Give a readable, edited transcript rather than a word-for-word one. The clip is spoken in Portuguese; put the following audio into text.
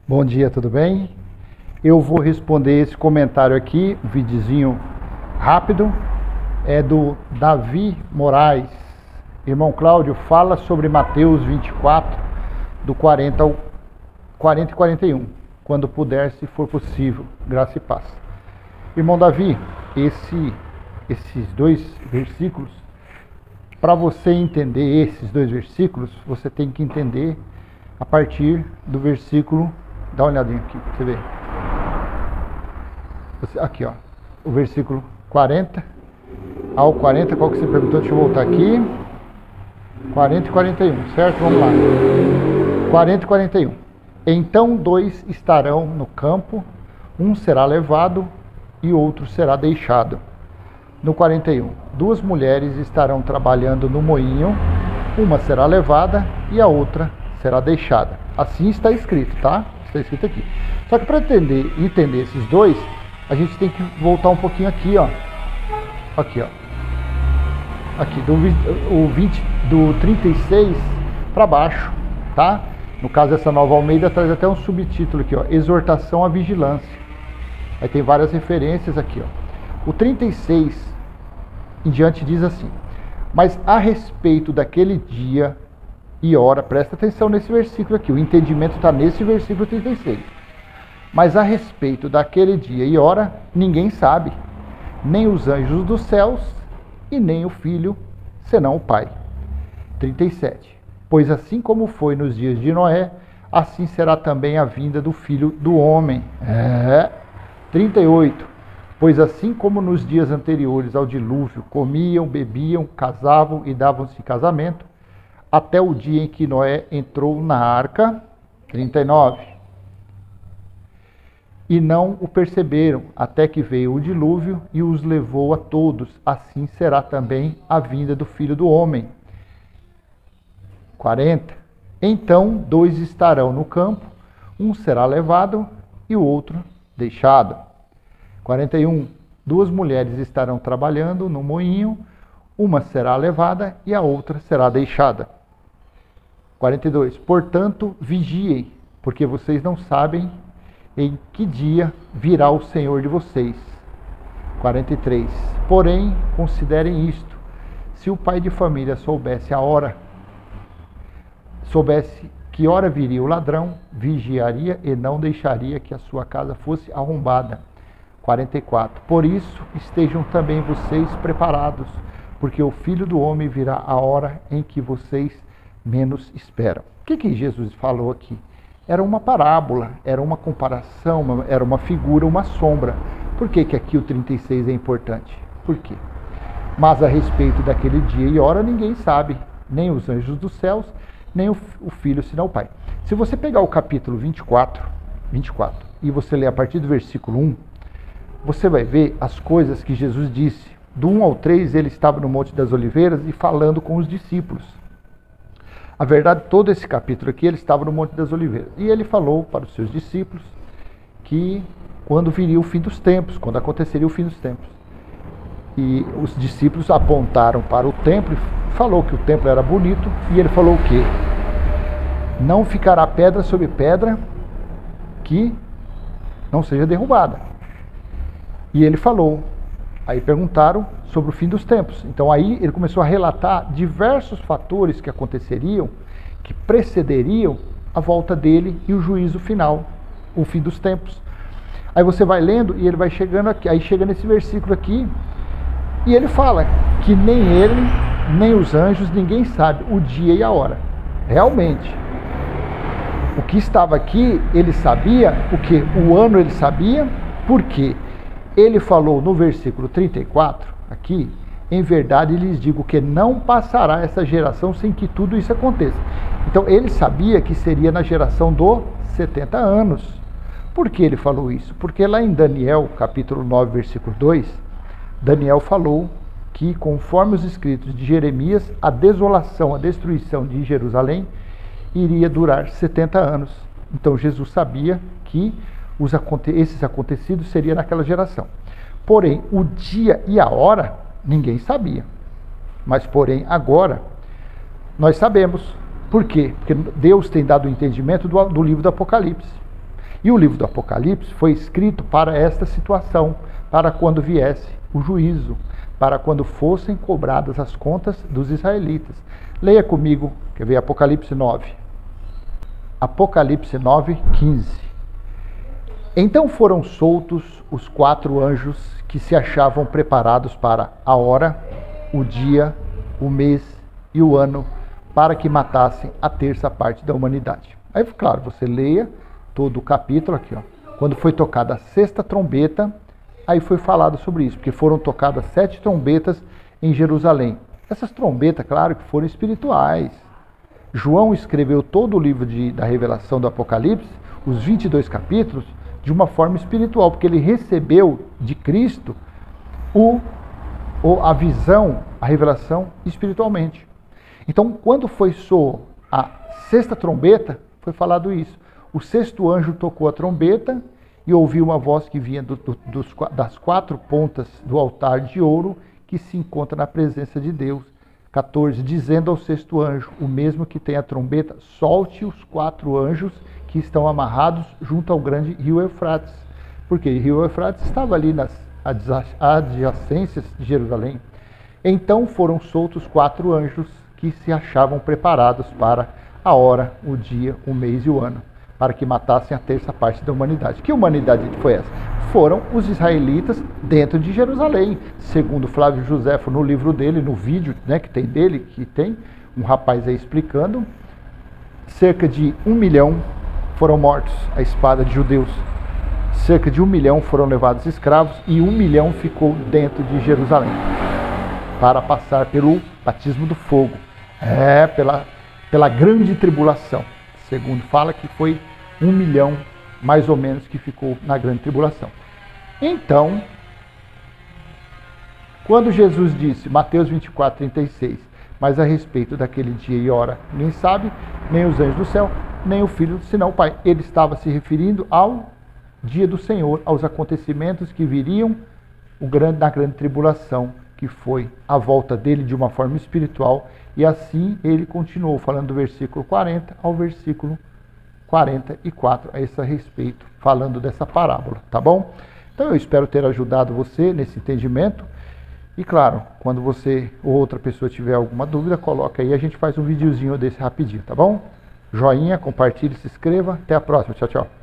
Bom dia, tudo bem? Eu vou responder esse comentário aqui, um videozinho rápido, é do Davi Moraes. Irmão Cláudio, fala sobre Mateus 24, do 40 e 41, quando puder, se for possível, graça e paz. Irmão Davi, esses dois versículos, para você entender esses dois versículos, você tem que entender a partir do versículo. Dá uma olhadinha aqui, pra você ver. Aqui, ó. O versículo 40 ao 40, qual que você perguntou? Deixa eu voltar aqui. 40 e 41, certo? Vamos lá. 40 e 41. Então dois estarão no campo, um será levado e outro será deixado. No 41, duas mulheres estarão trabalhando no moinho, uma será levada e a outra será deixada. Assim está escrito, tá? Está escrito aqui. Só que para entender esses dois, a gente tem que voltar um pouquinho aqui, ó. Aqui, ó. Aqui, do 36 para baixo, tá? No caso, essa Nova Almeida traz até um subtítulo aqui, ó. Exortação à vigilância. Aí tem várias referências aqui, ó. O 36 em diante diz assim: mas a respeito daquele dia e hora, presta atenção nesse versículo aqui, o entendimento está nesse versículo 36. Mas a respeito daquele dia e hora, ninguém sabe, nem os anjos dos céus e nem o Filho, senão o Pai. 37. Pois assim como foi nos dias de Noé, assim será também a vinda do Filho do Homem. 38. Pois assim como nos dias anteriores ao dilúvio, comiam, bebiam, casavam e davam-se casamento, até o dia em que Noé entrou na arca. 39. E não o perceberam, até que veio o dilúvio e os levou a todos. Assim será também a vinda do Filho do Homem. 40. Então dois estarão no campo, um será levado e o outro deixado. 41. Duas mulheres estarão trabalhando no moinho, uma será levada e a outra será deixada. 42. Portanto, vigiem, porque vocês não sabem em que dia virá o Senhor de vocês. 43. Porém, considerem isto: se o pai de família soubesse que hora viria o ladrão, vigiaria e não deixaria que a sua casa fosse arrombada. 44. Por isso, estejam também vocês preparados, porque o Filho do Homem virá a hora em que vocês menos esperam. O que Jesus falou aqui? Era uma parábola, era uma comparação, era uma figura, uma sombra. Por que aqui o 36 é importante? Por quê? Mas a respeito daquele dia e hora ninguém sabe, nem os anjos dos céus, nem o Filho, senão o Pai. Se você pegar o capítulo 24, e você ler a partir do versículo 1, você vai ver as coisas que Jesus disse. Do 1 ao 3, ele estava no Monte das Oliveiras e falando com os discípulos. A verdade, todo esse capítulo aqui, ele estava no Monte das Oliveiras. E ele falou para os seus discípulos que quando viria o fim dos tempos, quando aconteceria o fim dos tempos. E os discípulos apontaram para o templo e falou que o templo era bonito. E ele falou o quê? Não ficará pedra sobre pedra que não seja derrubada. E ele falou. Aí perguntaram sobre o fim dos tempos. Então aí ele começou a relatar diversos fatores que aconteceriam, que precederiam a volta dele e o juízo final, o fim dos tempos. Aí você vai lendo e ele vai chegando aqui, aí chega nesse versículo aqui, e ele fala que nem ele, nem os anjos, ninguém sabe o dia e a hora. Realmente. O que estava aqui, ele sabia, o ano ele sabia, por quê? Ele falou no versículo 34, aqui, em verdade lhes digo que não passará essa geração sem que tudo isso aconteça. Então ele sabia que seria na geração dos 70 anos. Por que ele falou isso? Porque lá em Daniel, capítulo 9, versículo 2, Daniel falou que conforme os escritos de Jeremias, a desolação, a destruição de Jerusalém iria durar 70 anos. Então Jesus sabia que esses acontecidos seriam naquela geração. Porém, o dia e a hora, ninguém sabia. Mas, porém, agora, nós sabemos. Por quê? Porque Deus tem dado o entendimento do livro do Apocalipse. E o livro do Apocalipse foi escrito para esta situação, para quando viesse o juízo, para quando fossem cobradas as contas dos israelitas. Leia comigo, quer ver, Apocalipse 9. Apocalipse 9, 15. Então foram soltos os 4 anjos que se achavam preparados para a hora, o dia, o mês e o ano, para que matassem a terça parte da humanidade. Aí, claro, você leia todo o capítulo aqui, ó. Quando foi tocada a 6ª trombeta, aí foi falado sobre isso, porque foram tocadas 7 trombetas em Jerusalém. Essas trombetas, claro, que foram espirituais. João escreveu todo o livro da revelação do Apocalipse, os 22 capítulos, de uma forma espiritual, porque ele recebeu de Cristo a visão, a revelação espiritualmente. Então, quando foi soou a 6ª trombeta, foi falado isso. O 6º anjo tocou a trombeta e ouviu uma voz que vinha das 4 pontas do altar de ouro que se encontra na presença de Deus. 14, dizendo ao 6º anjo, o mesmo que tem a trombeta, solte os 4 anjos que estão amarrados junto ao grande rio Eufrates. Porque o rio Eufrates estava ali nas adjacências de Jerusalém. Então foram soltos 4 anjos que se achavam preparados para a hora, o dia, o mês e o ano, para que matassem a terça parte da humanidade. Que humanidade foi essa? Foram os israelitas dentro de Jerusalém. Segundo Flávio Josefo, no livro dele, no vídeo, né, que tem um rapaz aí explicando, cerca de 1 milhão foram mortos à espada de judeus. Cerca de 1 milhão foram levados escravos e 1 milhão ficou dentro de Jerusalém para passar pelo batismo do fogo. Pela grande tribulação. Segundo fala que foi 1 milhão, mais ou menos, que ficou na grande tribulação. Então, quando Jesus disse, Mateus 24, 36, mas a respeito daquele dia e hora, ninguém sabe, nem os anjos do céu, nem o Filho, senão o Pai. Ele estava se referindo ao dia do Senhor, aos acontecimentos que viriam na grande tribulação, que foi a volta dele de uma forma espiritual. E assim ele continuou falando do versículo 40 ao versículo 44 a esse respeito, falando dessa parábola, tá bom? Então eu espero ter ajudado você nesse entendimento. E claro, quando você ou outra pessoa tiver alguma dúvida, coloca aí, a gente faz um videozinho desse rapidinho, tá bom? Joinha, compartilhe, se inscreva. Até a próxima. Tchau, tchau.